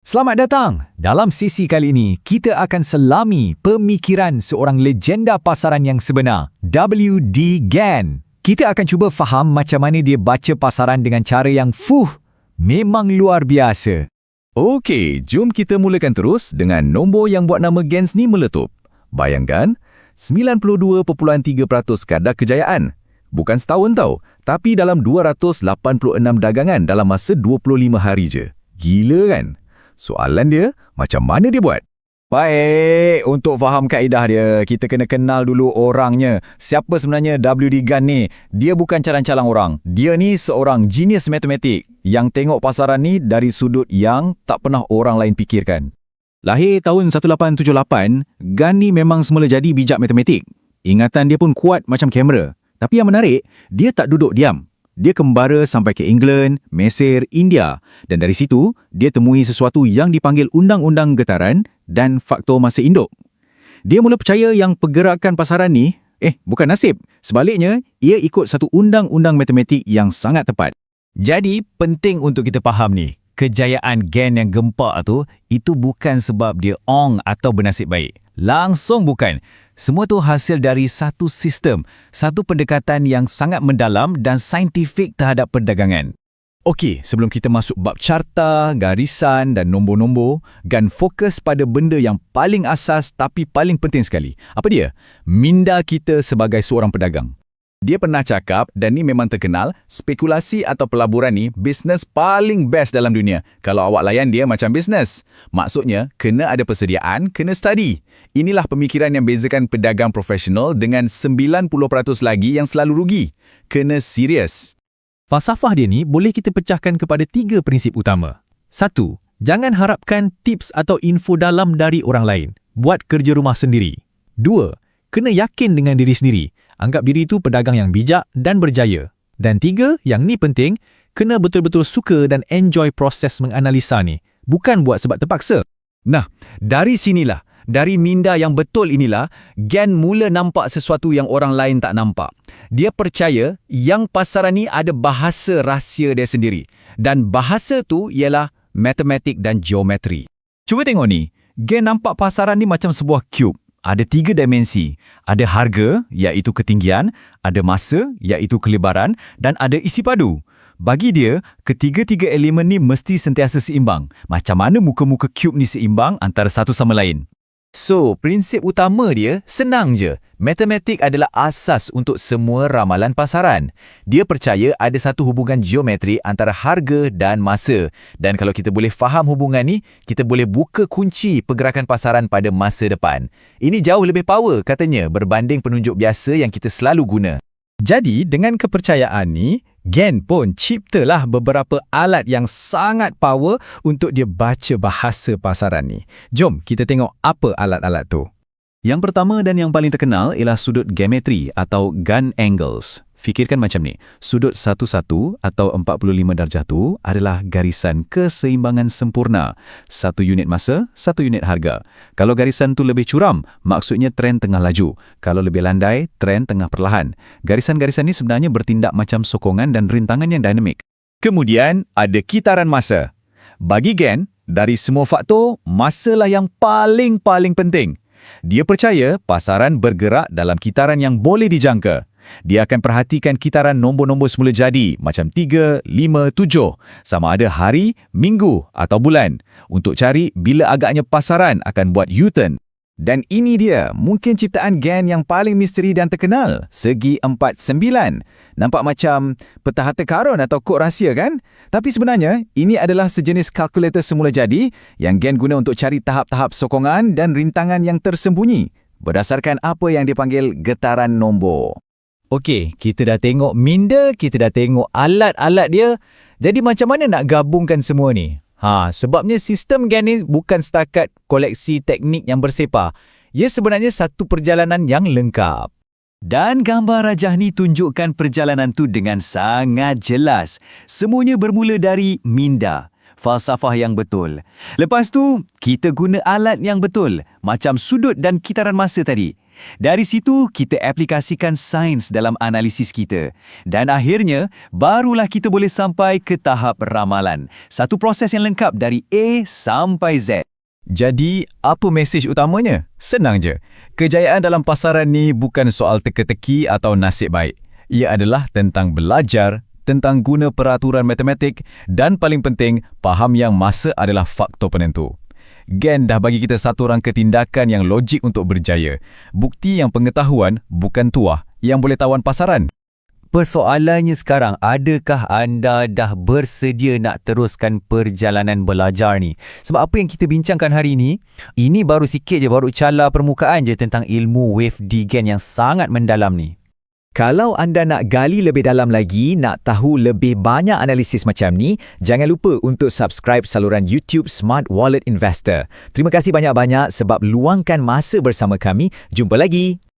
Selamat datang! Dalam sesi kali ini, kita akan selami pemikiran seorang legenda pasaran yang sebenar, W.D. Gann. Kita akan cuba faham macam mana dia baca pasaran dengan cara yang memang luar biasa. Okey, jom kita mulakan terus dengan nombor yang buat nama Gann ni meletup. Bayangkan, 92.3% kadar kejayaan. Bukan setahun tau, tapi dalam 286 dagangan dalam masa 25 hari je. Gila kan? Soalan dia, macam mana dia buat? Baik, untuk faham kaedah dia, kita kena kenal dulu orangnya. Siapa sebenarnya W.D. Gann ni? Dia bukan calang-calang orang. Dia ni seorang genius matematik yang tengok pasaran ni dari sudut yang tak pernah orang lain fikirkan. Lahir tahun 1878, Gann ni memang semula jadi bijak matematik. Ingatan dia pun kuat macam kamera. Tapi yang menarik, dia tak duduk diam. Dia kembara sampai ke England, Mesir, India dan dari situ, dia temui sesuatu yang dipanggil Undang-Undang Getaran dan Faktor Masa Induk. Dia mula percaya yang pergerakan pasaran ni, bukan nasib. Sebaliknya, ia ikut satu undang-undang matematik yang sangat tepat. Jadi, penting untuk kita faham ni, kejayaan Gann yang gempak tu, itu bukan sebab dia ong atau bernasib baik. Langsung bukan. Semua tu hasil dari satu sistem, satu pendekatan yang sangat mendalam dan saintifik terhadap perdagangan. Okey, sebelum kita masuk bab carta, garisan dan nombor-nombor, Gann fokus pada benda yang paling asas tapi paling penting sekali. Apa dia? Minda kita sebagai seorang pedagang. Dia pernah cakap, dan ni memang terkenal, spekulasi atau pelaburan ni bisnes paling best dalam dunia. Kalau awak layan dia macam bisnes. Maksudnya, kena ada persediaan, kena study. Inilah pemikiran yang bezakan pedagang profesional dengan 90% lagi yang selalu rugi. Kena serius. Falsafah dia ni boleh kita pecahkan kepada 3 prinsip utama. 1. Jangan harapkan tips atau info dalam dari orang lain. Buat kerja rumah sendiri. 2. Kena yakin dengan diri sendiri. Anggap diri itu pedagang yang bijak dan berjaya. Dan 3, yang ni penting, kena betul-betul suka dan enjoy proses menganalisa ni. Bukan buat sebab terpaksa. Nah, dari sinilah, dari minda yang betul inilah, Gann mula nampak sesuatu yang orang lain tak nampak. Dia percaya yang pasaran ni ada bahasa rahsia dia sendiri. Dan bahasa tu ialah matematik dan geometri. Cuba tengok ni, Gann nampak pasaran ni macam sebuah cube. Ada 3 dimensi. Ada harga, iaitu ketinggian, ada masa, iaitu kelebaran, dan ada isi padu. Bagi dia, ketiga-tiga elemen ni mesti sentiasa seimbang. Macam mana muka-muka cube ni seimbang antara satu sama lain? So, prinsip utama dia senang je. Matematik adalah asas untuk semua ramalan pasaran. Dia percaya ada satu hubungan geometri antara harga dan masa. Dan kalau kita boleh faham hubungan ni, kita boleh buka kunci pergerakan pasaran pada masa depan. Ini jauh lebih power katanya berbanding penunjuk biasa yang kita selalu guna. Jadi, dengan kepercayaan ni, Gann pun ciptalah beberapa alat yang sangat power untuk dia baca bahasa pasaran ni. Jom kita tengok apa alat-alat tu. Yang pertama dan yang paling terkenal ialah sudut geometri atau Gann angles. Fikirkan macam ni, sudut 1-1 atau 45 darjah tu adalah garisan keseimbangan sempurna. 1 unit masa, 1 unit harga. Kalau garisan tu lebih curam, maksudnya trend tengah laju. Kalau lebih landai, trend tengah perlahan. Garisan-garisan ni sebenarnya bertindak macam sokongan dan rintangan yang dinamik. Kemudian, ada kitaran masa. Bagi Gann, dari semua faktor, masalah yang paling penting. Dia percaya pasaran bergerak dalam kitaran yang boleh dijangka. Dia akan perhatikan kitaran nombor-nombor semula jadi macam 3, 5, 7 sama ada hari, minggu atau bulan untuk cari bila agaknya pasaran akan buat U-turn. Dan ini dia, mungkin ciptaan Gann yang paling misteri dan terkenal, segi 49. Nampak macam peta harta karun atau kod rahsia kan? Tapi sebenarnya, ini adalah sejenis kalkulator semula jadi yang Gann guna untuk cari tahap-tahap sokongan dan rintangan yang tersembunyi berdasarkan apa yang dipanggil getaran nombor. Okey, kita dah tengok minda, kita dah tengok alat-alat dia. Jadi macam mana nak gabungkan semua ni? Sebabnya sistem Gann ni bukan setakat koleksi teknik yang bersepah. Ia sebenarnya satu perjalanan yang lengkap. Dan gambar rajah ni tunjukkan perjalanan tu dengan sangat jelas. Semuanya bermula dari minda, falsafah yang betul. Lepas tu, kita guna alat yang betul, macam sudut dan kitaran masa tadi. Dari situ, kita aplikasikan sains dalam analisis kita. Dan akhirnya, barulah kita boleh sampai ke tahap ramalan. Satu proses yang lengkap dari A sampai Z. Jadi, apa mesej utamanya? Senang je. Kejayaan dalam pasaran ni bukan soal teka-teki atau nasib baik. Ia adalah tentang belajar, tentang guna peraturan matematik dan paling penting, faham yang masa adalah faktor penentu. Gen dah bagi kita satu rangka tindakan yang logik untuk berjaya. Bukti yang pengetahuan bukan tuah yang boleh tawan pasaran. Persoalannya sekarang, adakah anda dah bersedia nak teruskan perjalanan belajar ni? Sebab apa yang kita bincangkan hari ini, ini baru sikit je, baru cala permukaan je tentang ilmu wave degen yang sangat mendalam ni. Kalau anda nak gali lebih dalam lagi, nak tahu lebih banyak analisis macam ni, jangan lupa untuk subscribe saluran YouTube Smart Wallet Investor. Terima kasih banyak-banyak sebab luangkan masa bersama kami. Jumpa lagi.